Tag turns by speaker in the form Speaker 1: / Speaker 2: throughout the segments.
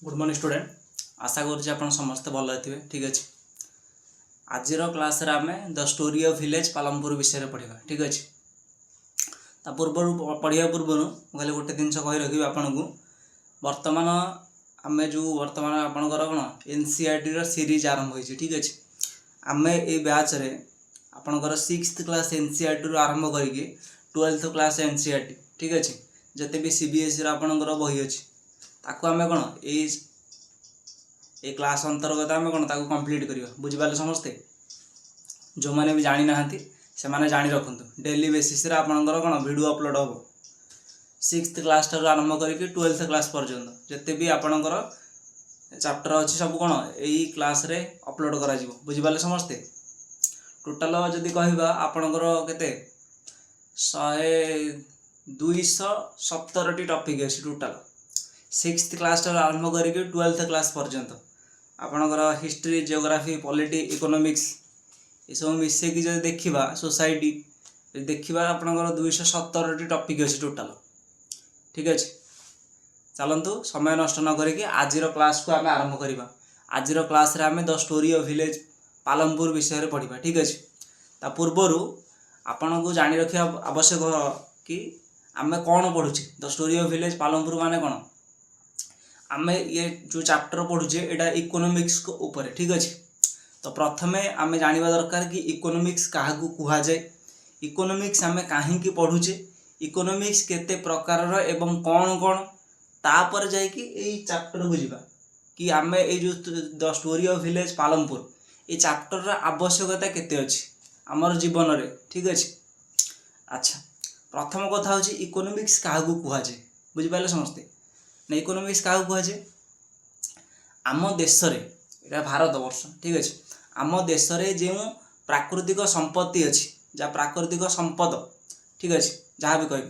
Speaker 1: Good morning student आशा करुँच आप समस्त भल थे ठीक अच्छे आज क्लास आम the story of village Palampur विषय पढ़ा ठीक अच्छे ता पूर्व पढ़िया पूर्व कहले गोटे जिनस कही रखी आपन को बर्तमान आम जो बर्तमान आपणकर कौन एनसीईआरटी सीरीज आरंभ होती ठीक अच्छे आम ये बैच रे आपणकर 6th क्लास एनसीईआरटी आरंभ करके 12th क्लास एनसीईआरटी ठीक अच्छे जिते भी सीबीएसई आपणकर बही अच्छी ताको आम कौन ये क्लास अंतर्गत आम कौन ताको कंप्लीट करवा बुझिपारे समस्ते जो मैंने भी जानी ना से माने जानी रखु डेली बेसिस आपणकर कौन वीडियो अपलोड हम 6th क्लास ठार आरंभ करके 12th क्लास पर्यंत जिते भी आपणकर चैप्टर अच्छी सब कौन यही क्लास रे अपलोड करा बुझिपारे समस्ते टोटाल जदि कहवा आपणकर केते 217 टॉपिक अच्छी टोटाल 6th क्लास ठार आरंभ करके 12th क्लास पर्यंत आपणकर हिस्ट्री जियोग्राफी पॉलिटी इकोनॉमिक्स ये सब मिसेकी जब देखा सोसाइटी देखा आपणकर 217 टॉपिक अच्छी टोटाल ठीक अच्छे चलतु समय नष्ट न करके आज क्लास को आम आरंभ करवा आज क्लास रे आम the story of village Palampur विषय पढ़ा ठीक अच्छे ता पूर्वर आपण को जानी रखा आवश्यक कि आम कौन पढ़ुचे the story of village Palampur माने कौन आम ये जो चैप्टर पढ़ुचे यहाँ इकोनॉमिक्स को ऊपर ठीक अच्छे तो प्रथमे आम जाना दरकार कि इकोनॉमिक्स क्या कह जाए इकोनॉमिक्स आम कहीं पढ़ुचे इकोनॉमिक्स केते प्रकार एवं कौन कौन तापर जाकि यही चैप्टर को जीवा कि आम ये जो the story of village Palampur ये चैप्टर आवश्यकता केते अच्छी आमर जीवन में ठीक अच्छे अच्छा प्रथम कथा हूँ इकोनॉमिक्स क्या कह जाए बुझिपारे समस्ते ना इकोनॉमिक्स क्या कह जाए आम देश यहाँ भारत वर्ष ठीक अच्छे आम देश जो प्राकृतिक संपत्ति अच्छी जहाँ प्राकृतिक संपद ठीक अच्छे जहाँ भी कह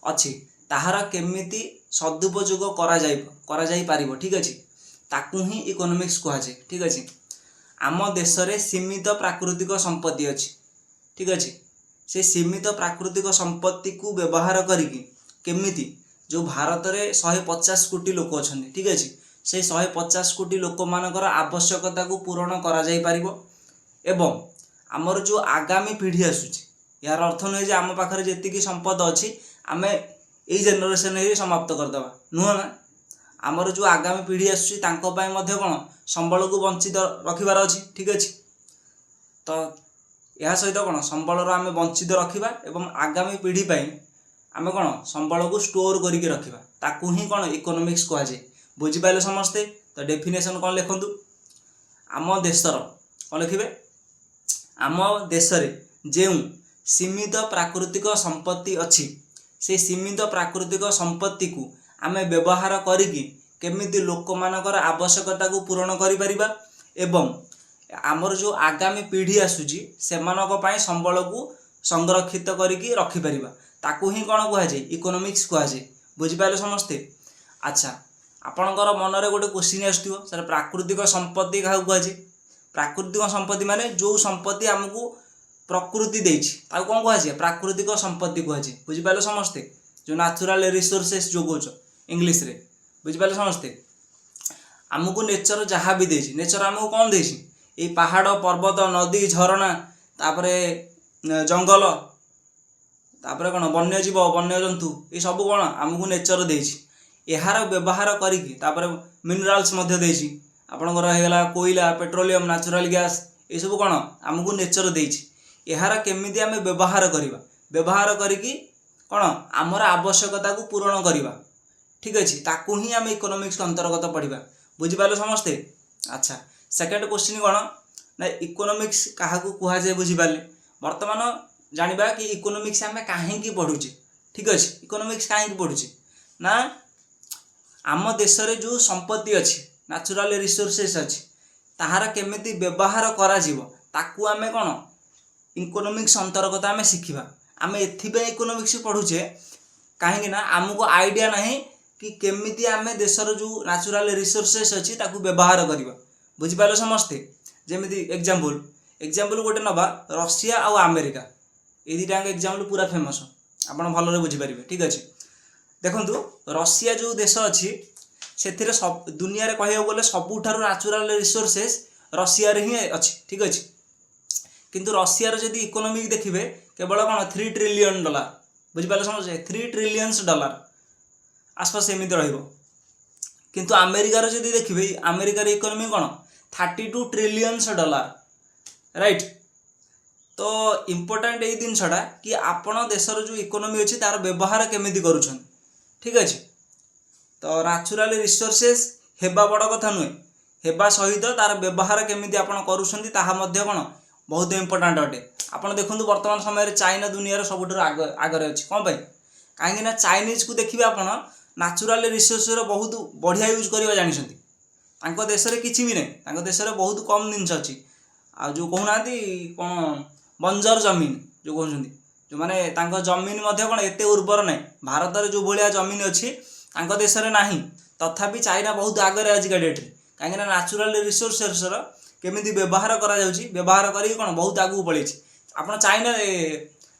Speaker 1: अच्छी ताहार केमिति सदुपयोग करा जाई पारिबो ठीक अच्छे ताकू ही इकोनॉमिक्स कह जाए ठीक अच्छे आम देश में सीमित प्राकृतिक संपत्ति अच्छी ठीक अच्छे से सीमित प्राकृतिक संपत्ति को व्यवहार करिकी केमिति जो भारत में 150 कोटी लोक अच्छा ठीक अच्छे से 150 कोटी लोक मानकर आवश्यकता को पूरण करा जाई पारिबो एवं आमर जो आगामी पीढ़ी आसुची यार अर्थ नुहे आम पाखे जी संपद अच्छी आम यही जेनेरेशन ही समाप्त करदे नुह ना आमर जो आगामी पीढ़ी आसुची कौन संबल को वंचित रखिबार अच्छी ठीक अच्छे तो यह सहित कौन संबल आम वंचित रखा एवं आगामी पीढ़ी आम कौन संबल को स्टोर करके रखा ताकू ही कौन इकोनॉमिक्स कह जाए बुझिपारे समस्ते तो डेफिनेशन कौन लिखु आम देशर कौन लिखे आम देश जो सीमित प्राकृतिक संपत्ति अच्छी से सीमित प्राकृतिक संपत्ति को आम व्यवहार करिकी केमिति लोक मानकर आवश्यकता को पूरण करिपरिबा एवं आमर जो आगामी पीढ़ी आसुची सेमानक पई संबल को संरक्षित करिकी रखि परिबा ताकू ही कौन कह जाए इकोनॉमिक्स कह जाए बुझिपारे समस्ते अच्छा आपणकर मन में गोटे क्वेश्चन आसो सर प्राकृतिक संपत्ति क्या कह जाए प्राकृतिक संपत्ति माने जो संपत्ति आमको प्रकृति देछि ताकू कौन कह जाए प्राकृतिक संपत्ति कह जाए बुझिपारे समस्ते जो नेचुरल रिसोर्सेस जो कौच इंग्लिश रे बुझिपारे समस्ते आमको नेचर जहाँ भी देछि नेचर आमको कौन देछि ये पहाड़ पर्वत नदी झरणा तापरे जंगल तापरे कौन वन्यजीव वन्यजंतु ये सब कौन आमको नेचर देछि यार व्यवहार करिकी तापरे मिनराल्स मध्य देछि आपणकर होगला कोयला पेट्रोलियम नेचुरल गैस ये सब कौन आमको नेचर देछि यार केमिति आमे व्यवहार करिबा व्यवहार करिकी कौन आमर आवश्यकता को पूरण करिबा ठीक अच्छे ताकू ही आम इकोनॉमिक्स अंतर्गत पढ़ा बुझिपारे समस्ते अच्छा सेकेंड क्वेश्चन कौन ना इकोनॉमिक्स क्या कह जाए बुझिपारे बर्तमान जानिबा कि इकोनॉमिक्स आम कहीं पढ़ुचे ठीक अच्छे इकोनॉमिक्स कहीं पढ़ुचे ना आम देश में जो संपत्ति अच्छी नेचुरल रिसोर्सेस अच्छी ताहार केमिति व्यवहार करा जीवो ताकू आमे कौन इकोनॉमिक्स अंतर्गत आम शिखा आम एथिपाई इकोनॉमिक्स पढ़ुचे कहीं आमको आइडिया नहीं कि केमिति आम देशर जो नेचुरल रिसोर्सेस अच्छी ताकू व्यवहार करवा बुझिपारे समस्ते जेमिति एग्जांपल गोटे नवा रशिया और अमेरिका ये दुटा एग्जांपल पूरा फेमस आप भलरे बुझीपारे ठीक अच्छे देखो रशिया जो देश अच्छी से सब दुनिया कह गले सबुठार न्याचुराल रिसोर्सेस रशिया रे ही अच्छी ठीक अच्छे किंतु रशियार जदि इकोनॉमिक देखिए केवल कौन $3 ट्रिलियन बुझिपारे समझे $3 ट्रिलियन आसपास एमती किंतु अमेरिकार जदि देखिए अमेरिकार इकोनॉमी कौन $32 ट्रिलियन राइट। तो इम्पोर्टाट यही जिनसा कि आपण देशर जो इकोनॉमी अच्छी तार व्यवहार केमिति करुछन ठीक अच्छे। तो न्याचुराल रिसोर्सेस हेबा बड़ कथा नुहे हेबा सहित तार व्यवहार केमिति आपण करुछंती ताहा मध्य कोन बहुत इम्पोर्टाट अटे। आपण देखंतु वर्तमान समय चाइना दुनिया सबुठ आगे अच्छी कौन पाई कहीं चाइनीज को देखिए आपण न्याचुराल रिसोर्स बहुत बढ़िया यूज करवा जानते देश में किसी भी नहीं देश में बहुत कम जिनस अच्छी आ जो कहना कौन बंजर जमीन जो कहते जो मैंने जमीन कौन एत उर्वर ना भारत में जो भाया जमीन अच्छी देश में ना तथापि चाइना बहुत आगे आजिका डेट्रे कहीं न्याचुराल रिसोर्स केमी व्यवहार करा व्यवहार कर बहुत आगू पड़े आप चाइना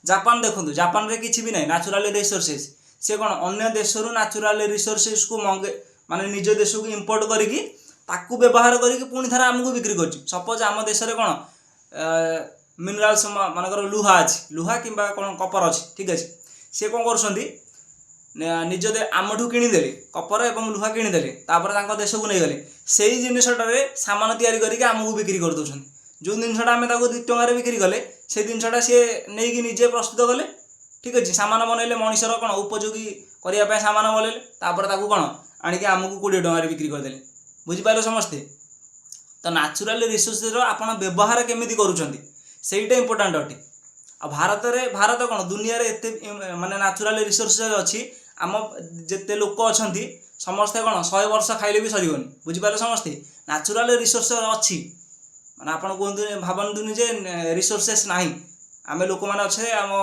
Speaker 1: जापान देखो जापान रे किसी भी ना न्याचुराल रिसोर्सेस से कौन अन्य देश न्याचुराल रिसोर्सेस को मंगे माने निज देश को इंपोर्ट करके व्यवहार करके पुणी थर आमको बिक्री कर सपोज आम देश में कौन मिनराल्स मानकर लुहा अच्छी लुहा कि कौन कपर अच्छी ठीक अच्छे सी कौन कर निज आमठू किणीदे कपर एवं लुहा किणीदे देश को नहीं गले से जिनसटारे सामान तैयारी करके आमको बिक्री कर दौरान जो जिनसा आम 2 टंकार बिक्री कले से जिनसा सी नहीं निजे प्रस्तुत कले ठीक अच्छे सामान बनइले मनीषर कौन उपयोगी करने सामान बनइले कौन आणिक आमको 20 टंकार बिक्री करदे बुझिपारे समस्ते। तो न्याचुराल रिसोर्स आप व्यवहार केमी करूँगा इम्पोर्टाट अटे। आ भारत कौन दुनिया रे एते माने न्याचुराल रिसोर्स अच्छी आम जिते लोक अच्छा समस्ते कौन 100 वर्ष खाइले भी सर बुझिपारे समस्ते न्याचुराल रिसोर्स अच्छी माने आप कहतु भावतुनि जे रिसोर्सेस ना आम लोक मैंने अच्छे आम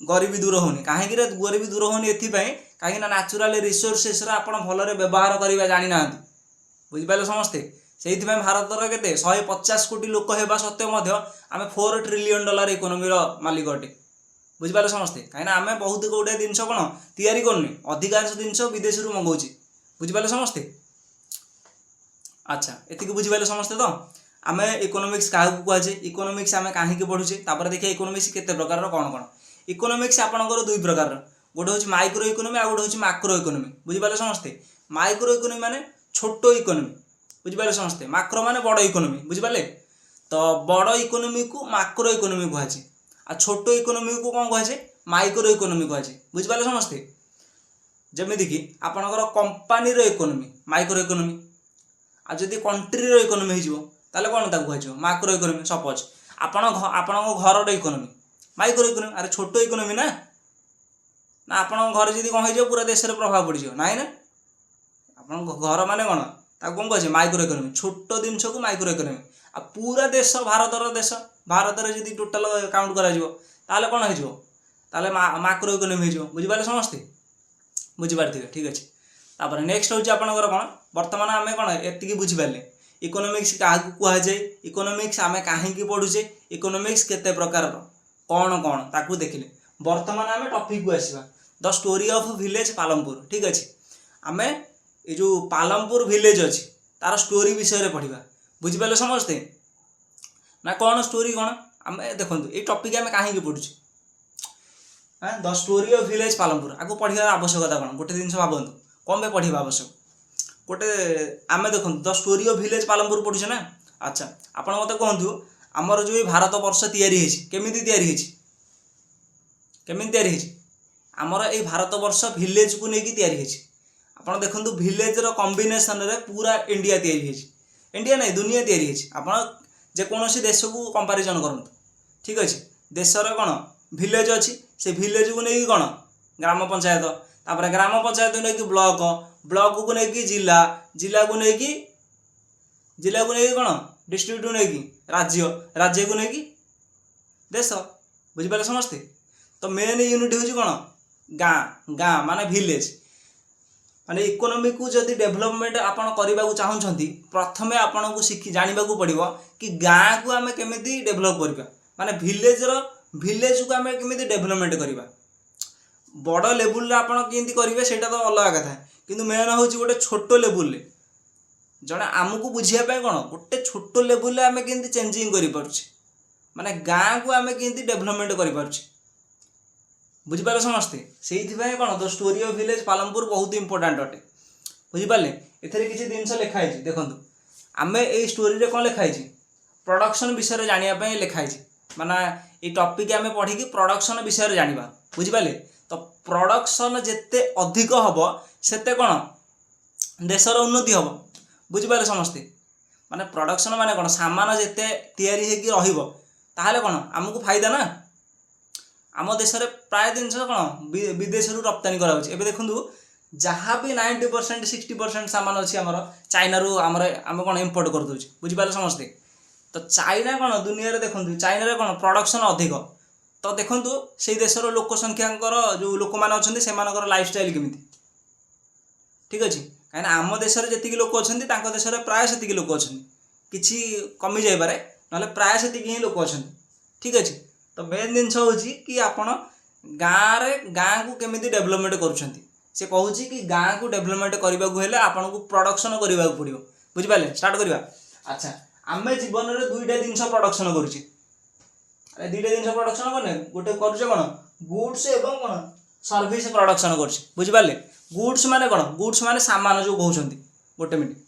Speaker 1: गरीबी दूर होनी कहीं गरीबी दूर होनी एपाई कहीं न्याचुराल रिसोर्सेस आप भल व्यवहार करवा जानी ना बुझिपारे समस्ते से भारत के 150 कोटी लोक होगा सत्वे आम $4 ट्रिलियन इकोनोमी मालिक अटे बुझिपारे समस्ते कहीं आम बहुत गुड़े जिन कौन तैयारी करनी अधिकांश जिन विदेश मंगाऊे बुझिपारे समस्ते। अच्छा ये बुझिपारे समस्ते तो आम इकोनोमिक्स क्या कहुए इकोनोमिक्स आम कहीं पढ़ुचे देखिए इकोनोमिक्स केते प्रकार कौन कौन इकोनोमिक्स आपंकर 2 प्रकार गोटे हूँ माइक्रो इकोनोमी आ गोटे हूँ मैक्रो इकोनोमी बुझिपारे समस्ते। माइक्रो इकोनोमी माने छोटो इकोनोमी बुझिपारे समस्ते मैक्रो माने बड़ इकोनोमी बुझिपारे। तो बड़ इकोनोमी को मैक्रो इकोनोमी कहुए आ छोटो इकोनोमी को कौन कहुए माइक्रो इकोनोमी कहुए बुझिपारे समस्ते। जमीक आपणकर कंपानी इकोनोमी माइक्रो इकोनोमी आ जदि कंट्री इकोनोमी हो कौन कहुए मैक्रो इकोनोमी। सपोज आपण घर इकोनोमी माइक्रो इकोनोमी अरे छोटो इकोनोमी ना आपण घर जब कौन हो पूरा देश में प्रभाव पड़ ना ना आप घर मान कौन कौन कहे माइक्रो इकोनोमी छोट जिन को माइक्रो इकोनोमी आ पूरा देश भारत में जब टोटाल काउंट कर कौन हो मैक्रो इकोनोमी हो बुझिपारे समस्ते बुझीपारे ठीक अच्छे। तापर नेक्स्ट हूँ आपंकर कौन बर्तमान आम कौन एति बुझीपारे इकोनोमिक्स क्या कहुए इकोनोमिक्स आम कहीं पढ़ुचे इकोनोमिक्स केते प्रकार कौन कौन ताकू देखिले बर्तमान आम टॉपिक को आसवा the story of village Palampur ठीक अच्छे। आम ये जो पालमपुर विलेज अच्छी तार स्टोरी विषय पढ़ा बुझीपारे समझते ना कौन स्टोरी कौन आम देखो ये टॉपिक आम कहीं पढ़ुचे the story of village Palampur आपको पढ़ार आवश्यकता कौन गोटे जिन भावतु कौन पे पढ़ा आवश्यक गोटे आम देखो the story of village Palampur पढ़ुचे ना। अच्छा आप मत कहतु आमर जो भारत वर्ष या आमर ये भारत वर्ष विलेज को लेकिन या आप देखो विलेज कॉम्बिनेशन रे पूरा इंडिया इंडिया नहीं दुनिया आप जेकोसी देश को कंपारिजन करूँ ठीक अच्छे देशर कौन विलेज अच्छी से विलेज को लेकिन कौन ग्राम पंचायत तापर ग्राम पंचायत को लेकिन ब्लॉक ब्लॉक को लेकिन जिला जिला को लेकिन कौन डिस्ट्रिक्ट को लेकिन राज्य राज्य को लेकिन देश बुझीपारे समस्ते। तो मेन यूनिट हूँ कौन गाँ गाँ माने विलेज माने इकोनॉमी को जदि डेवलपमेंट आपन करने को चाहूँगी प्रथम आपन को शिखी जानवा पड़ो कि गाँ को आम केमी डेभलप करवा माने विलेज को आम केमी डेभलपमेंट करवा बड़ लेवल आप करेंगे से तो अलग कथा କିନ୍ତୁ ମେନ୍ ହେଉଛି ଗୋଟେ ଛୋଟ ଲେବୁଲରେ ଜଣେ ଆମକୁ ବୁଝିବା ପାଇଁ କ'ଣ ଗୋଟେ ଛୋଟ ଲେବୁଲରେ ଆମେ କେମିତି ଚେଞ୍ଜିଂ କରିପାରୁଛେ, ମାନେ ଗାଁକୁ ଆମେ କେମିତି ଡେଭଲପମେଣ୍ଟ କରିପାରୁଛେ, ବୁଝିପାରିଲେ ସମସ୍ତେ। ସେଇଥିପାଇଁ କ'ଣ the story of village Palampur ବହୁତ ଇମ୍ପୋର୍ଟାଣ୍ଟ ଅଟେ, ବୁଝିପାରିଲେ। ଏଥିରେ କିଛି ଜିନିଷ ଲେଖା ହେଇଛି ଦେଖନ୍ତୁ, ଆମେ ଏଇ ଷ୍ଟୋରିରେ କ'ଣ ଲେଖା ହେଇଛି ପ୍ରଡକ୍ସନ ବିଷୟରେ ଜାଣିବା ପାଇଁ ଲେଖା ହେଇଛି, ମାନେ এই ଟପିକ୍ ଆମେ ପଢ଼ିକି ପ୍ରଡକ୍ସନ ବିଷୟରେ ଜାଣିବା, ବୁଝିପାରିଲେ। ତ ପ୍ରଡକ୍ସନ ଯେତେ ଅଧିକ ହେବ ସେତେ କ'ଣ ଦେଶର ଉନ୍ନତି ହେବ, ବୁଝିପାରିଲେ ସମସ୍ତେ। ମାନେ ପ୍ରଡକ୍ସନ ମାନେ କ'ଣ ସାମାନ ଯେତେ ତିଆରି ହେଇକି ରହିବ ତାହେଲେ କ'ଣ ଆମକୁ ଫାଇଦା ନା। ଆମ ଦେଶରେ ପ୍ରାୟ ଜିନିଷ କ'ଣ ବିଦେଶରୁ ରପ୍ତାନି କରାଯାଉଛି। ଏବେ ଦେଖନ୍ତୁ ଯାହା ବି 90% 60% ସାମାନ ଅଛି ଆମର ଚାଇନାରୁ ଆମେ କ'ଣ ଇମ୍ପୋର୍ଟ କରିଦେଉଛୁ, ବୁଝିପାରିଲେ ସମସ୍ତେ। ତ ଚାଇନା କ'ଣ ଦୁନିଆରେ ଦେଖନ୍ତୁ ଚାଇନାରେ କ'ଣ ପ୍ରଡକ୍ସନ ଅଧିକ, ତ ଦେଖନ୍ତୁ ସେଇ ଦେଶର ଲୋକ ସଂଖ୍ୟାଙ୍କର ଯେଉଁ ଲୋକମାନେ ଅଛନ୍ତି ସେମାନଙ୍କର ଲାଇଫଷ୍ଟାଇଲ କେମିତି, ଠିକ୍ ଅଛି। କାହିଁକିନା ଆମ ଦେଶରେ ଯେତିକି ଲୋକ ଅଛନ୍ତି ତାଙ୍କ ଦେଶରେ ପ୍ରାୟ ସେତିକି ଲୋକ ଅଛନ୍ତି, କିଛି କମି ଯାଇପାରେ ନହେଲେ ପ୍ରାୟ ସେତିକି ହିଁ ଲୋକ ଅଛନ୍ତି, ଠିକ୍ ଅଛି। ତ ମେନ୍ ଜିନିଷ ହେଉଛି କି ଆପଣ ଗାଁକୁ କେମିତି ଡେଭଲପମେଣ୍ଟ କରୁଛନ୍ତି। ସେ କହୁଛି କି ଗାଁକୁ ଡେଭଲପମେଣ୍ଟ କରିବାକୁ ହେଲେ ଆପଣଙ୍କୁ ପ୍ରଡକ୍ସନ କରିବାକୁ ପଡ଼ିବ, ବୁଝିପାରିଲେ। ଷ୍ଟାର୍ଟ କରିବା। ଆଚ୍ଛା, ଆମେ ଜୀବନରେ ଦୁଇଟା ଜିନିଷ ପ୍ରଡକ୍ସନ କରୁଛେ, ଦୁଇଟା ଜିନିଷ ପ୍ରଡକ୍ସନ କଲେ ଗୋଟେ କରୁଛେ କ'ଣ ଗୁଡ୍ସ ଏବଂ କ'ଣ ସର୍ଭିସ ପ୍ରଡକ୍ସନ କରୁଛେ, ବୁଝିପାରିଲେ। ଗୁଡ୍ସ ମାନେ କ'ଣ ଗୁଡ୍ସ ମାନେ ସାମାନ ଯେଉଁ କହୁଛନ୍ତି, ଗୋଟେ ମିନିଟ୍।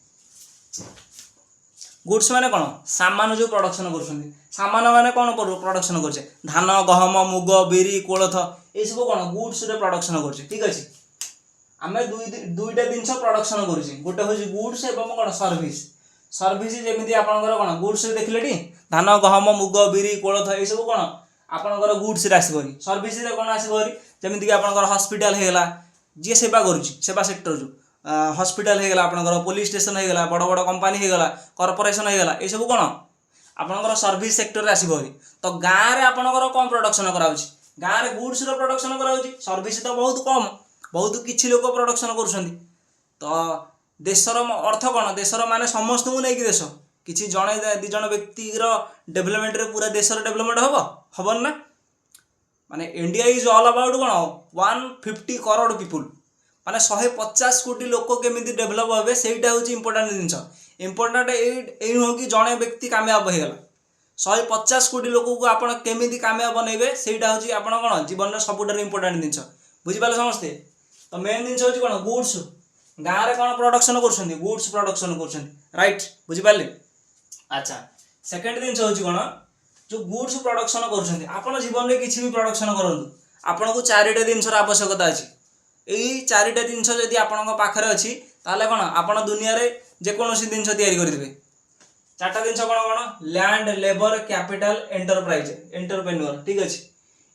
Speaker 1: ଗୁଡ୍ସ ମାନେ କ'ଣ ସାମାନ ଯେଉଁ ପ୍ରଡକ୍ସନ କରୁଛନ୍ତି, ସାମାନ ମାନେ କ'ଣ ପ୍ରଡକ୍ସନ କରୁଛେ ଧାନ ଗହମ ମୁଗ ବିରି କୋଳଥ ଏସବୁ କ'ଣ ଗୁଡ୍ସରେ ପ୍ରଡକ୍ସନ କରୁଛେ, ଠିକ୍ ଅଛି। ଆମେ ଦୁଇଟା ଜିନିଷ ପ୍ରଡକ୍ସନ କରୁଛେ, ଗୋଟେ ହେଉଛି ଗୁଡ୍ସ ଏବଂ କ'ଣ ସର୍ଭିସ। ସର୍ଭିସ ଯେମିତି ଆପଣଙ୍କର କ'ଣ ଗୁଡ୍ସରେ ଦେଖିଲେଟି ଧାନ ଗହମ ମୁଗ ବିରି କୋଳଥ ଏସବୁ କ'ଣ ଆପଣଙ୍କର ଗୁଡ୍ସରେ ଆସିବନି। ସର୍ଭିସରେ କ'ଣ ଆସିବ ଯେମିତିକି ଆପଣଙ୍କର ହସ୍ପିଟାଲ ହେଇଗଲା, ଯିଏ ସେବା କରୁଛି ସେବା ସେକ୍ଟର ଯେଉଁ ହସ୍ପିଟାଲ ହେଇଗଲା, ଆପଣଙ୍କର ପୋଲିସ ଷ୍ଟେସନ ହେଇଗଲା, ବଡ଼ ବଡ଼ କମ୍ପାନୀ ହେଇଗଲା, କର୍ପୋରେସନ ହେଇଗଲା, ଏସବୁ କ'ଣ ଆପଣଙ୍କର ସର୍ଭିସ ସେକ୍ଟରରେ ଆସିବ। ତ ଗାଁରେ ଆପଣଙ୍କର କ'ଣ ପ୍ରଡକ୍ସନ କରାହେଉଛି, ଗାଁରେ ଗୁଡ୍ସର ପ୍ରଡକ୍ସନ କରାହେଉଛି, ସର୍ଭିସ ତ ବହୁତ କମ୍, ବହୁତ କିଛି ଲୋକ ପ୍ରଡକ୍ସନ କରୁଛନ୍ତି। ତ ଦେଶର ଅର୍ଥ କ'ଣ ଦେଶର ମାନେ ସମସ୍ତଙ୍କୁ ନେଇକି ଦେଶ, କିଛି ଜଣେ ଦୁଇ ଜଣ ବ୍ୟକ୍ତିର ଡେଭଲପମେଣ୍ଟରେ ପୁରା ଦେଶର ଡେଭଲପମେଣ୍ଟ ହବନି ନା। ମାନେ ଇଣ୍ଡିଆ ଇଜ୍ ଅଲ୍ ଆବାଉଟ୍ କ'ଣ 150 crore ପିପୁଲ, ମାନେ 150 କୋଟି ଲୋକ କେମିତି ଡେଭଲପ ହେବେ ସେଇଟା ହେଉଛି ଇମ୍ପୋର୍ଟାଣ୍ଟ ଜିନିଷ। ଇମ୍ପୋର୍ଟାଣ୍ଟ ଏଇ ନୁହଁ କି ଜଣେ ବ୍ୟକ୍ତି କାମୟାବ ହେଇଗଲା, 150 କୋଟି ଲୋକକୁ ଆପଣ କେମିତି କାମୟାବ ବନେଇବେ ସେଇଟା ହେଉଛି ଆପଣ କ'ଣ ଜୀବନର ସବୁଠାରୁ ଇମ୍ପୋର୍ଟାଣ୍ଟ ଜିନିଷ, ବୁଝିପାରିଲେ ସମସ୍ତେ। ତ ମେନ୍ ଜିନିଷ ହେଉଛି କ'ଣ ଗୁଡ୍ସ, ଗାଁରେ କ'ଣ ପ୍ରଡକ୍ସନ କରୁଛନ୍ତି ଗୁଡ୍ସ ପ୍ରଡକ୍ସନ କରୁଛନ୍ତି, ରାଇଟ୍, ବୁଝିପାରିଲେ। ଆଚ୍ଛା, ସେକେଣ୍ଡ ଜିନିଷ ହେଉଛି କ'ଣ ଯେଉଁ ଗୁଡ୍ସ ପ୍ରଡକ୍ସନ କରୁଛନ୍ତି, ଆପଣ ଜୀବନରେ କିଛି ବି ପ୍ରଡକ୍ସନ କରନ୍ତୁ ଆପଣଙ୍କୁ 4ଟା ଜିନିଷର ଆବଶ୍ୟକତା ଅଛି। ଏଇ 4ଟା ଜିନିଷ ଯଦି ଆପଣଙ୍କ ପାଖରେ ଅଛି ତାହେଲେ କ'ଣ ଆପଣ ଦୁନିଆରେ ଯେକୌଣସି ଜିନିଷ ତିଆରି କରିଦେବେ। 4ଟା ଜିନିଷ କ'ଣ କ'ଣ ଲ୍ୟାଣ୍ଡ ଲେବର କ୍ୟାପିଟାଲ ଏଣ୍ଟରପ୍ରେନ୍ୟୁର, ଠିକ୍ ଅଛି।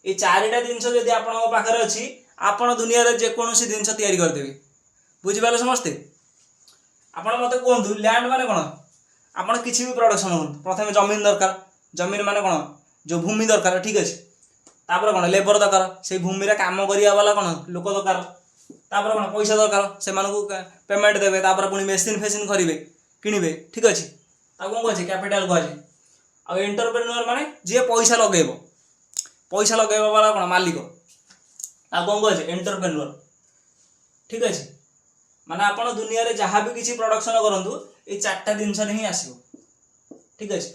Speaker 1: ଏଇ 4ଟା ଜିନିଷ ଯଦି ଆପଣଙ୍କ ପାଖରେ ଅଛି ଆପଣ ଦୁନିଆରେ ଯେକୌଣସି ଜିନିଷ ତିଆରି କରିଦେବେ, ବୁଝିପାରିଲେ ସମସ୍ତେ। ଆପଣ ମୋତେ କୁହନ୍ତୁ ଲ୍ୟାଣ୍ଡ ମାନେ କ'ଣ, ଆପଣ କିଛି ବି ପ୍ରଡକ୍ସନ କରନ୍ତୁ, ପ୍ରଥମେ ଜମିନ ଦରକାର, ଜମିନ ମାନେ କ'ଣ ଯେଉଁ ଭୂମି ଦରକାର, ଠିକ୍ ଅଛି। ତାପରେ କ'ଣ ଲେବର ଦରକାର, ସେଇ ଭୂମିରେ କାମ କରିବା ବାଲା କ'ଣ ଲୋକ ଦରକାର। ତାପରେ କ'ଣ ପଇସା ଦରକାର, ସେମାନଙ୍କୁ ପେମେଣ୍ଟ ଦେବେ, ତାପରେ ପୁଣି ମେସିନ୍ ଫେସିନ୍ କିଣିବେ, ଠିକ୍ ଅଛି। ତାକୁ କ'ଣ କୁହାଯାଏ କ୍ୟାପିଟାଲ କୁହାଯାଏ। ଆଉ ଏଣ୍ଟରପ୍ରେନ୍ୟୁର ମାନେ ଯିଏ ପଇସା ଲଗେଇବ ବାଲା କ'ଣ ମାଲିକ, ତାକୁ କ'ଣ କୁହାଯାଏ ଏଣ୍ଟରପ୍ରେନ୍ୟୁର, ଠିକ୍ ଅଛି। ମାନେ ଆପଣ ଦୁନିଆରେ ଯାହା ବି କିଛି ପ୍ରଡକ୍ସନ କରନ୍ତୁ ଏଇ 4ଟା ଜିନିଷରେ ହିଁ ଆସିବ, ଠିକ୍ ଅଛି।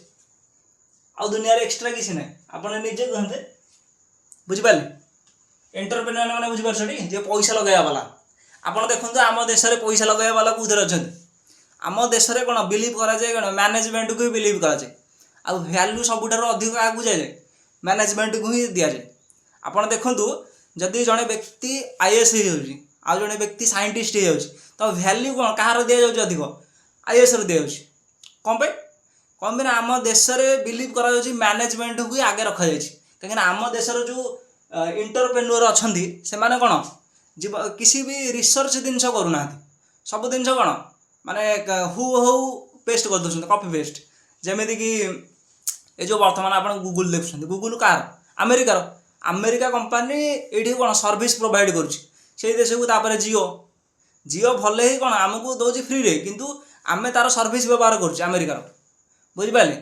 Speaker 1: ଆଉ ଦୁନିଆରେ ଏକ୍ସଟ୍ରା କିଛି ନାହିଁ, ଆପଣ ନିଜେ କୁହନ୍ତେ, ବୁଝିପାରିଲେ। ଏଣ୍ଟରପ୍ରେନ୍ୟୁର ମାନେ ବୁଝିପାରୁଛନ୍ତି ଯେ ପଇସା ଲଗାଇବା ବାଲା। ଆପଣ ଦେଖନ୍ତୁ ଆମ ଦେଶରେ ପଇସା ଲଗାଇବା ବାଲା କେଉଁଥିରେ ଅଛନ୍ତି, ଆମ ଦେଶରେ କ'ଣ ବିଲିଭ୍ କରାଯାଏ କ'ଣ ମ୍ୟାନେଜମେଣ୍ଟକୁ ହିଁ ବିଲିଭ୍ କରାଯାଏ। ଆଉ ଭ୍ୟାଲ୍ୟୁ ସବୁଠାରୁ ଅଧିକ କାହାକୁ ଦିଆଯାଏ ମ୍ୟାନେଜମେଣ୍ଟକୁ ହିଁ ଦିଆଯାଏ। ଆପଣ ଦେଖନ୍ତୁ ଯଦି ଜଣେ ବ୍ୟକ୍ତି IAS ହେଇଯାଉଛି ଆଉ ଜଣେ ବ୍ୟକ୍ତି ସାଇଣ୍ଟିଷ୍ଟ ହେଇଯାଉଛି ତ ଭ୍ୟାଲ୍ୟୁ କ'ଣ କାହାର ଦିଆଯାଉଛି ଅଧିକ IASର ଦିଆଯାଉଛି। କ'ଣ ପାଇଁ ନା ଆମ ଦେଶରେ ବିଲିଭ୍ କରାଯାଉଛି ମ୍ୟାନେଜମେଣ୍ଟକୁ ହିଁ ଆଗେ ରଖାଯାଇଛି। କାହିଁକିନା ଆମ ଦେଶର ଯେଉଁ ଏଣ୍ଟରପ୍ରେନ୍ୟୁର ଅଛନ୍ତି ସେମାନେ କ'ଣ କିଛି ବି ରିସର୍ଚ୍ଚ ଜିନିଷ କରୁନାହାନ୍ତି, ସବୁ ଜିନିଷ କ'ଣ ମାନେ ହଉ ପେଷ୍ଟ କରିଦେଉଛନ୍ତି, କପି ପେଷ୍ଟ। ଯେମିତିକି ଏ ଯେଉଁ ବର୍ତ୍ତମାନ ଆପଣ ଗୁଗୁଲ ଦେଖୁଛନ୍ତି, ଗୁଗୁଲ କାହାର ଆମେରିକା କମ୍ପାନୀ ଏଇଠି କ'ଣ ସର୍ଭିସ୍ ପ୍ରୋଭାଇଡ଼ କରୁଛି ସେଇ ଦେଶକୁ। ତାପରେ ଜିଓ ଭଲ ହିଁ କ'ଣ ଆମକୁ ଦେଉଛି ଫ୍ରିରେ, କିନ୍ତୁ ଆମେ ତାର ସର୍ଭିସ୍ ବ୍ୟବହାର କରୁଛୁ ଆମେରିକାର, ବୁଝିପାରିଲେ।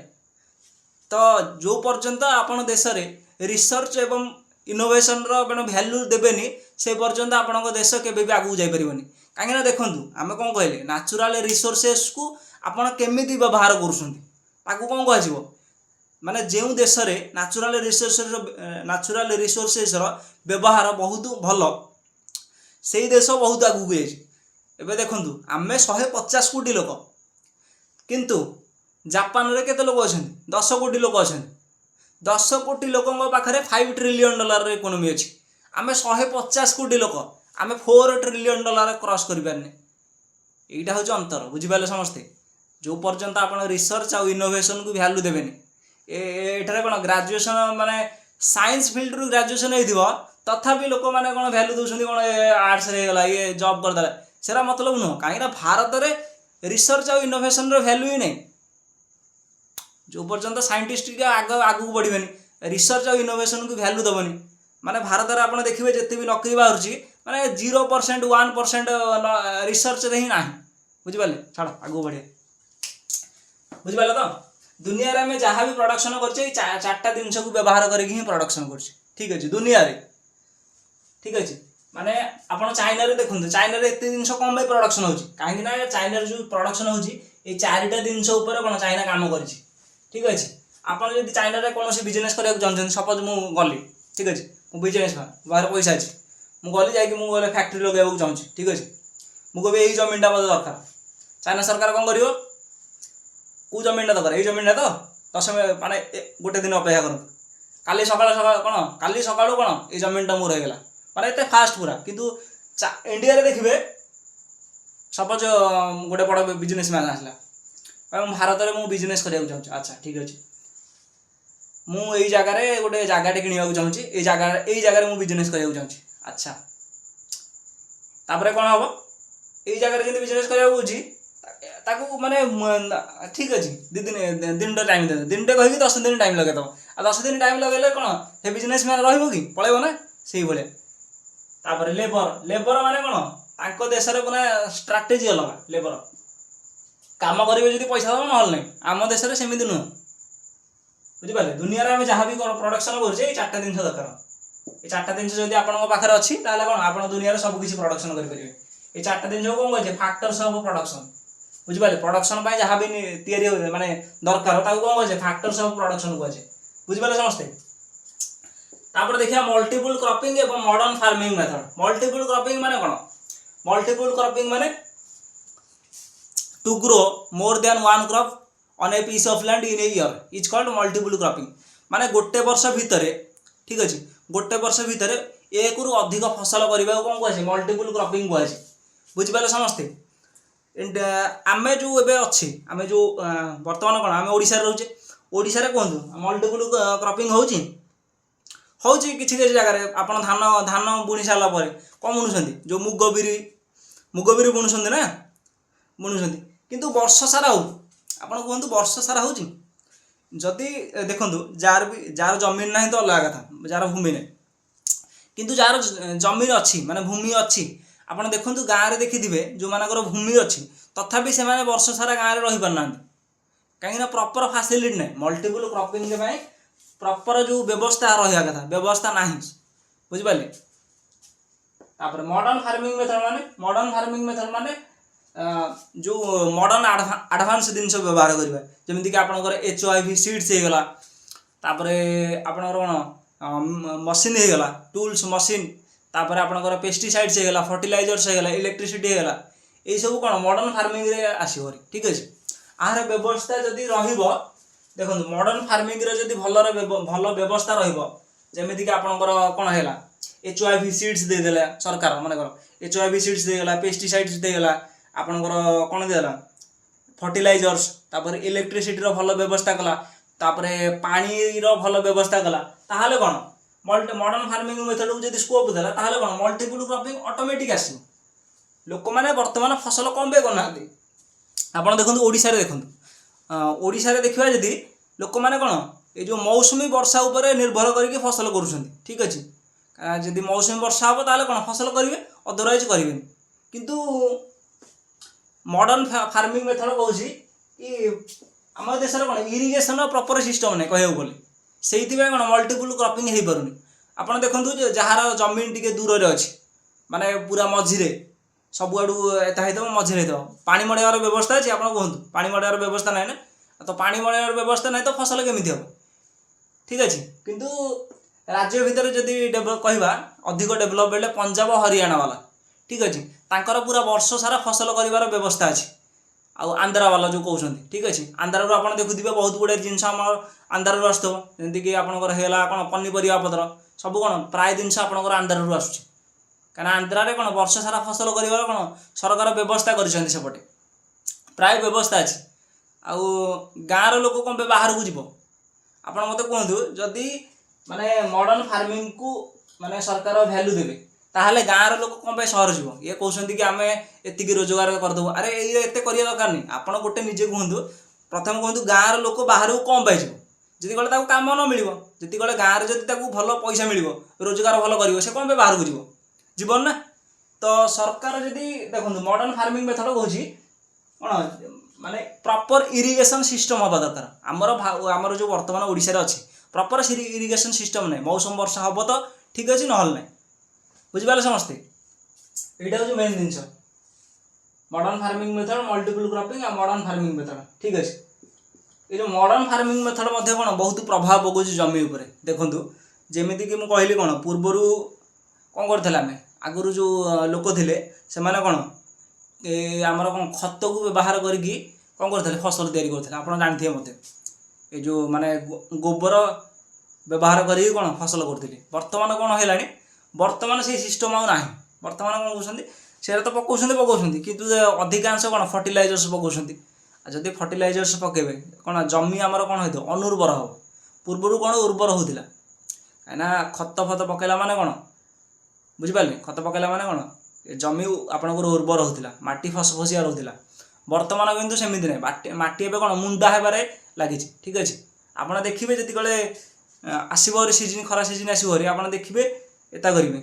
Speaker 1: ତ ଯେଉଁ ପର୍ଯ୍ୟନ୍ତ ଆପଣ ଦେଶରେ ରିସର୍ଚ୍ଚ ଏବଂ ଇନୋଭେସନର ଆପଣ ଭ୍ୟାଲ୍ୟୁ ଦେବେନି ସେ ପର୍ଯ୍ୟନ୍ତ ଆପଣଙ୍କ ଦେଶ କେବେ ବି ଆଗକୁ ଯାଇପାରିବନି। कहीं देखूँ आम कौन कहले नेचुरल रिसोर्सेस को आपण केमिति व्यवहार करुँच कौन कह माने जो देश में नेचुरल रिसोर्सेस व्यवहार बहुत भल से देश बहुत आगू जाए देखूँ आम 150 कोटी लोक किंतु जापान रे केते लोक अच्छा 10 कोटी लोक अच्छा 10 कोटी लोकों पाखे $5 ट्रिलियन इकोनोमी अच्छी आम 150 कोटी लोक आम $4 ट्रिलियन क्रॉस कर पारने यहाँ हूँ अंतर बुझिपारे समस्ते जो पर्यंत आप रिसर्च आउ इनोवेशन को वैल्यू देवेनि एठारे कौन ग्रेजुएशन माने साइंस फील्ड रु ग्रेजुएशन हो तथापि लोक मैंने कौन वैल्यू दूसरी कौन आर्ट्स गला ये जॉब करदेला सेरा मतलब नुह कहीं भारत में रिसर्च आउ इनोवेशन वैल्यू ही नहीं जो पर्यंत साइंटिस्ट आगू बढ़े रिसर्च आउ इनोवेशन को वैल्यू दबनी माने भारत में आप देखिए जिते भी नौकरी बाहर माने 0% 1% रिसर्च रे ही ना बुझिपारे छाड़ आगू बढ़े बुझिपारे तो दुनिया रे आम जहाँ भी प्रोडक्शन कर चार्टा जिनस को व्यवहार करके प्रोडक्शन कर ठीक अच्छे दुनिया रे ठीक अच्छे माने आप चाइना रे देखो चाइना रे एत जिन कम प्रोडक्शन हो कहीं चाइना जो प्रोडक्शन हो 4टा जिनस कौन चाइना काम कर ठीक अच्छे आपड़ जो चाइना रे कौन बिजनेस करने चाहते सपोज मुझे गली ठीक अच्छे मु बिजनेस बाहर पैसा अच्छी मुझे गली जा फैक्ट्री लगे चाहूँगी ठीक अच्छे मुझे यही जमीनटा मतलब दरकार चाइना सरकार कौन कर कौ जमीनटा दरकार ये जमीनटा तो 10 माने गोटे दिन अपेक्षा करूँ काली सका कौन काली सका कौन ये जमीनटा मोर होगा माने एत फास्ट पूरा किंतु इंडिया देखिए सपोज गोटे बड़ बिजनेसमैन आसला भारत में मुझे बिजनेस करने चाहूँ अच्छा ठीक अच्छे मुझे जगार गोटे जगह किणवा चाहूँगी ये जगह मुझे बिजनेस करने चाहूँगी अच्छा तापर कौन हम ये जगह जब बिजनेस कराची माने ठीक अच्छे दिन टाइम दे दिन कहीकि 10 दिन टाइम लगे आ 10 दिन टाइम लगे कौन से बिजनेसमैन रही पलैब ना से भाया लेबर माने कौन देश में पुरा स्ट्राटेजी अलग लेबर काम करेंगे जो पैसा दब ना ना आम देश में सेमती नुह बुझिपारे दुनिया रे आम जहाँ भी प्रोडक्शन करें 4टा जिन दरकार ये 4टा जिन जब आपखे अच्छी कौन आप दुनिया सबकि प्रोडक्शन करेंगे ये 4टा जिन कौन कहे फैक्टर्स ऑफ प्रोडक्शन बुझिपारे प्रोडक्शन जहाँ भी या माने दरकार कौन कहे फैक्टर्स ऑफ प्रोडक्शन कहे बुझिपारे समस्ते तापर देखिए मल्टीपल क्रॉपिंग एवं modern farming method multiple cropping माने कौन मल्टीपल क्रॉपिंग माने to grow more than one crop on a piece of land in a year is called multiple cropping माने गोटे वर्ष भितर ठीक अच्छे गोटे वर्ष भितर एक रु अधिक फसल करने कौन कहे मल्टीपल क्रॉपिंग कहे बुझिपारे समस्ते आम जो एवं अच्छे आम जो बर्तमान कौन आम ओडिशा रोचे ओडिशा कहतु मल्टीपल क्रॉपिंग होची किसी जगह आप धान बुणी सारापर कौन बुणुंट जो मुग बिरी बुणुंट ना बुणुंट किंतु वर्ष सारा हो आपड़ कहतु वर्ष सारा हो जदि देखु जार जमीन ना तो अलग कथा जार भूमि ना किंतु जार जमीन अच्छी माने भूमि अच्छी आपड़ देखु गाँव में देखिथे जो मानकर भूमि अच्छी तथापि से वर्ष सारा गाँव में रही पारना कहीं प्रॉपर फैसिलिटी ना मल्टीपल क्रॉपिंग प्रॉपर जो व्यवस्था रहा कथा व्यवस्था ना बुझिपारे मॉडर्न फार्मिंग मेथड माने जो मॉडर्न एडवांस जिन व्यवहार करवा जमीक आपंकर HIV सीड्स होगला आपणकर कौन मशीन होगला टूल्स मशीन तापर आपणकर पेस्टिसाइड्स होगला फर्टिलाइजर्स होगला इलेक्ट्रिसिटी होगला ये सब कौन मॉडर्न फार्मिंग रे आसो ठीक अच्छे आहार व्यवस्था जदि देखो मॉडर्न फार्मिंग रे भल व्यवस्था रमीक आपणकर कौन है HIV सीड्स देदेला सरकार मानकर HIV सीड्स देगला पेस्टिसाइड्स देगला आपणकर कौन देला फर्टिलाइजर्स तापर इलेक्ट्रिसिटी भल व्यवस्था कला तापर पानी भल व्यवस्था कला ताहले कौन मॉडर्न फार्मिंग मेथड को जब स्कोप देला ताहले कौन मल्टीपल क्रॉपिंग ऑटोमेटिक आसो लोक मैंने बर्तमान फसल कम पे करना आप देखो ओडिशा रे देखो ओडिशा रे देखा जदि लोक मैंने कौन ये जो मौसुमी वर्षा उपर निर्भर करके फसल करुँच ठीक अच्छे जदि मौसुमी वर्षा हम ताहले कौन फसल करेंगे अदरवाइज करेंगे किंतु मॉडर्न फार्मिंग मेथड कौन आम देश कौन इरिगेशन प्रॉपर सिस्टम नहीं कह बोले से कौन मल्टीपल क्रॉपिंग हो पारुनी आप देखो जार जमीन टी दूर अच्छी माने पूरा मझीरे ସବୁଆडू एता होइथबो मझिरे होइथबो पानी मड़ेबार व्यवस्था अछि आपण कहंतु पानी मड़ेबार व्यवस्था नै ना तो पानी मड़ेबार व्यवस्था नै तो फसल केमिति हो ठीक अछि किंतु राज्य भितर जदि कहवा अधिक डेभलपमेंट पंजाब हरियाणा वाला ठीक अछि तांकर पूरा वर्ष सारा फसल करिवार व्यवस्था अछि आउ आंध्रा वाला जो कहउछन्ति ठीक अछि आंध्रा रो आपण देखुथिबे बहुत गुडे जिंस हमर आंध्रा रो आस्तबो जेंति कि आपनकर हेला कोन पन्नीपरिया पत्र सब कोन प्राय जिंस आपनकर आंध्रा रो आसुछि कारण आंध्रा रे कोन वर्ष सारा फसल करिवार कोन सरकार व्यवस्था करिसन्ति सेपटे प्राय व्यवस्था अछि आउ गाँ रो लोक कोन बाहर को जीवो आपण मते कहंतु जदि माने मॉडर्न फार्मिंग को माने सरकार वैल्यू देबे ताहले गाँ रो लोक कोन शहर जीवो ये कहउछन्ति कि आमे एतिकी रोजगार कर दबो अरे एते करिया दरकार नहीं आपण गोटे निजे कहंतु प्रथम कहंतु गाँ रो लोक बाहर को कम पाइ जीवो जदि गले ताको काम न मिलिबो जदि गले गाँ रे जदि ताको भलो पैसा मिलिबो रोजगार भलो करिवो से कोन बाहर को जीवो जीवन ना तो सरकार जदि देखंतु मॉडर्न फार्मिंग मेथड कहउछि कोन माने प्रॉपर इरिगेशन सिस्टम हबा दरकार हमर जो वर्तमान ओडिसा रे अछि प्रॉपर इरिगेशन सिस्टम नै मौसम वर्षा हबो तो ठीक अछि नहल नै बुझि पाले समझते एटा हो मेन जिंस modern farming method multiple cropping आ मॉडर्न फार्मिंग मेथड ठीक अछि ए जो मॉडर्न फार्मिंग मेथड मध्ये कोन बहुत प्रभाव पगुछि जमी ऊपर देखंतु जेमिति कि मु कहली कोन पूर्वरु कोन करथला हमें आगुरु जो लोक थिले से माने कोन ए हमर कोन खत को व्यवहार करके कोन करथले फसल तयारी करथले आपण जानथिए मते ए जो माने गोबर व्यवहार करी कोन फसल करथले वर्तमान कोन हेलानी वर्तमान से सिस्टम आ नाही वर्तमान कोन कहउछन्ति सेरा तो पकाउछन्ति किंतु अधिकांश कोन फर्टिलाइजर्स पकाउछन्ति आ जदि फर्टिलाइजर्स पकेबे कोन जमी हमर कोन होइतो अनुर्वर हो पूर्वरु कोन उर्वर होतिला काना खत फत पकेला माने कोन बुझि पाले खत पकेला माने कोन जमी आपनकर उर्वर होतिला माटी फसफसिया रहतिला वर्तमान किंतु सेमिति नै माटी एबे कोन मुंडा हेबारे लागिछि ठीक अछि आपण देखिबे जति गले आसीबो सीजन खरा सीजन आसीबो रे आपण देखिबे एता करिवे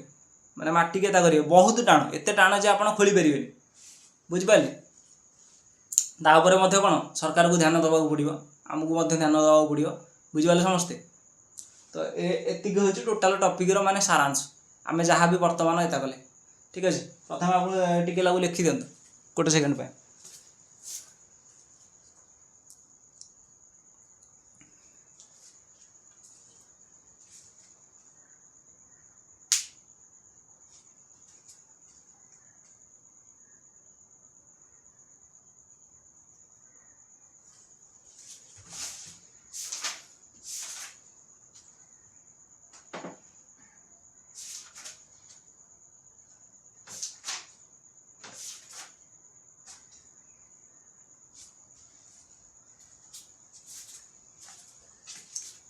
Speaker 1: माने माटी के एता करिवे बहुत टाण एते टाण जे आपण खोली परिबेनी बुझि पाले ता ऊपर मध्ये कोन सरकार को ध्यान दबाक पड़िबो हमकु मध्ये ध्यान दबाक पड़िबो बुझि पाले समझते तो एतिक होछि टोटल टॉपिक रो माने सारांश आमे जहां भी वर्तमान एता कले ठीक अछि प्रथम आपण टिके लागू लिखि दियंतु गोटे सेकंड पे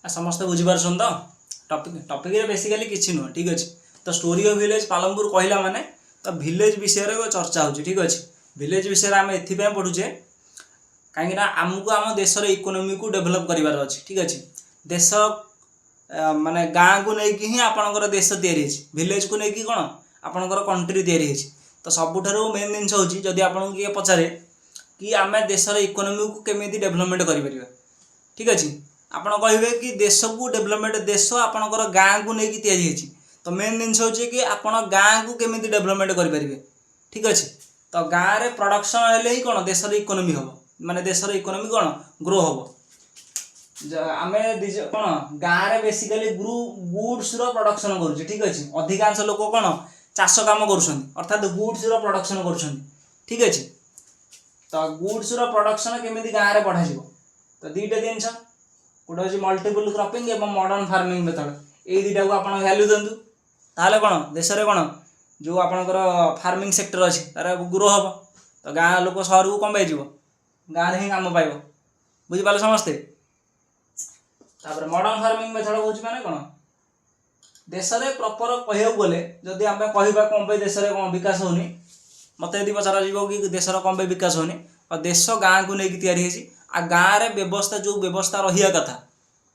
Speaker 1: समस्त बुझीपारछन तो टॉपिक रे बेसिकली किछि नो ठीक अछि तो स्टोरी ऑफ विलेज पालमपुर कहला माने तो विलेज विषय रे चर्चा होछि ठीक अछि विलेज विषय रे हम एथि पे पढुचे काहे ना हमकु हम देश रे इकोनॉमी को डेवलप करिवार अछि ठीक अछि देश माने गाँ को नै कि ही आपनकर देश तयारी अछि विलेज को नै कि कोन आपनकर कंट्री तयारी अछि तो सबुठारो मेन जिंस होछि जदि आपन के पचारे कि आमे देश रे इकोनॉमी को केमिति डेवलपमेंट करि परिबा ठीक अछि आपण कहबे कि देश को डेवलपमेंट देश आपनकर गाँ को नै कि तयारी अछि तो मेन जिंस होछि कि आपण गाँ को केमिति डेवलपमेंट करि परिबे ठीक अछि तो गाँ रे प्रोडक्शन हेले ही कोन देश रे इकोनॉमी होबो माने देश रे इकोनॉमी कोन ग्रो होबो आमे कोन गाँ रे बेसिकली गुड्स रो प्रोडक्शन करूछि ठीक अछि अधिकांश लोक कोन चाष काम करूछन्ति अर्थात गुड्स रो प्रोडक्शन करूछन्ति ठीक अछि तो गुड्स रो प्रोडक्शन केमिति गाँ रे बढ़ा जिवो तो दीटा जिंस गोटे होछि मल्टीपल क्रॉपिंग एवं मॉडर्न फार्मिंग मेथड ए दुटा को आपण वैल्यू दंतु ताले कोन देश रे कोन जो आपनकर फार्मिंग सेक्टर अछि तारा ग्रो हबो तो गाँ लोक शहर को कम पाइ जिवो गाँ रे ही काम पाइबो बुझि पाले समझते तापर मॉडर्न फार्मिंग मेथड होछि माने कोन देश रे प्रॉपर कहयौ बोले जदि आमे कहिबा कोन पे देश रे कोन विकास होनी मते यदि पचारा जीवो कि देश रो कोन पे विकास होनी और देश गाँ को नै कि तयारी हेछि आ गाँ रे व्यवस्था जो व्यवस्था रहिया कथा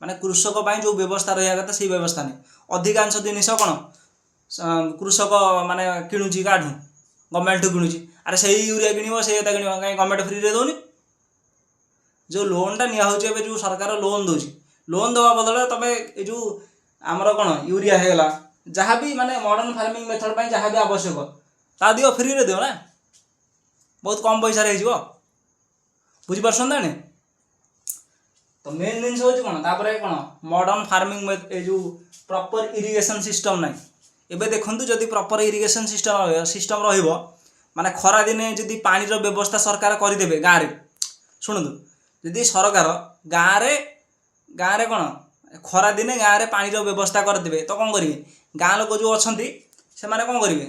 Speaker 1: माने कृषक पई जो व्यवस्था रहिया कथा सेही व्यवस्था नै अधिकांश जिनिस कोन कृषक माने किणुची काढू गवर्नमेंट किणुची अरे सेही यूरिया किनिबो सेही एता किनिबो काई गवर्नमेंट फ्री रे दोनी जो लोन टा निया होची एबे जो सरकार लोन दोची लोन दवा बदले तमे ए जो हमर कोन यूरिया हेला जहाँ भी माने मॉडर्न फार्मिंग मेथड पई जहाँ भी आवश्यक ता दियो फ्री रे दियो ना बहुत कम पैसा बुझीपार ना। तो मेन जिन हूँ कौन तापर कौन मॉडर्न फार्मिंग ए जो प्रॉपर इरिगेशन सिस्टम ना एबे देखंतु जदि प्रॉपर इरिगेशन सिस्टम रहिबो माने खरा दिने जदि पानी रो व्यवस्था सरकार करदेवे गाँव में शुणु जदि सरकार गाँव में कौन खरा दिने गाँव में पानी रो व्यवस्था करदेवे तो कौन करेंगे गाँ लोक जो अच्छा से कौन करेंगे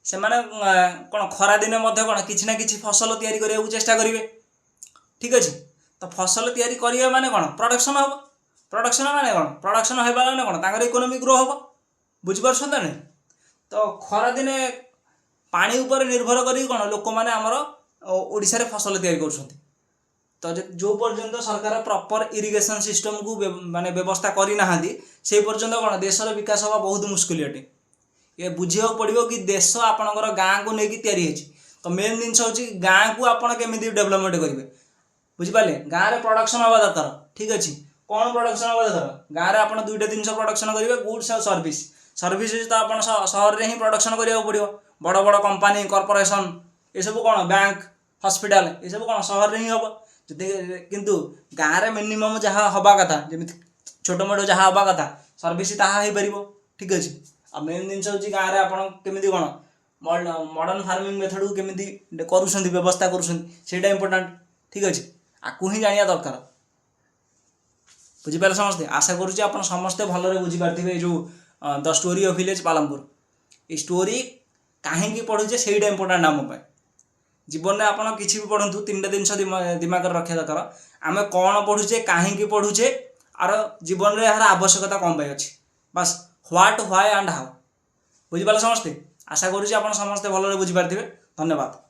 Speaker 1: से कौन खरा दिने कौन किसी ना कि फसल तैयारी करने को चेष्टा करेंगे ठीक अच्छे। तो फसल तैयारी करिए माने कौन प्रोडक्शन हम प्रोडक्शन माने कौन प्रोडक्शन होगा माने कौन तांकर इकोनॉमी ग्रो हम बुझीपार ना। तो खरा दिने पानी उपर निर्भर करी कौन लोक मैंने आमर ओडिशा रे फसल तैयारी कर। तो जो पर्यंत सरकार प्रॉपर इरिगेशन सिस्टम को माने व्यवस्था करना से पर्यंत कौन देशर विकास हवा बहुत मुस्किल अटे। ये बुझा पड़ो कि देश आपणकर गाँ को लेकिन तैयारी होती। तो मेन जिन हूँ गाँ को आप डेवलपमेंट करेंगे बुझिपारे गाँव में प्रोडक्शन हवा दरकार ठीक अच्छे। कौन प्रोडक्शन हवा दरकार गाँव में आप दुईटा जिन प्रोडक्शन करेंगे गुड्स और सर्विस सर्विस तो आप सहर में ही प्रोडक्शन करा पड़ो बड़ बड़ कंपानी कॉर्पोरेशन ये सब कौन बैंक हॉस्पिटल ये सब कौन सहर में ही हम किंतु गाँव में मिनिमम जहाँ हवा कथा जमी छोट मोट जहाँ हवा कथा सर्विस ताहा हो पार ठीक अच्छे। आ मेन जिन हूँ गाँव में आपमि कौन मॉडर्न फार्मिंग मेथड को केमी कर व्यवस्था करा इंपोर्टाट ठीक अच्छे। आपको ही जाना दरकार बुझीपारे समस्ते। आशा करुँच आप समस्ते भलरे बुझीपारे जो the story of village Palampur ये स्टोरी कहीं पढ़ुचे से इंपोर्टाट आम जीवन में आप किसी भी पढ़ु तीन जिन दिमाग रखा दरकार आम कौन पढ़ुचे कहीं पढ़ुचे आर जीवन में यार आवश्यकता कौन पाई अच्छी बस व्हाट व्हाई एंड हाउ बुझीपारे समस्ते। आशा करुँच आप समस्ते भलरे बुझीपारे। धन्यवाद।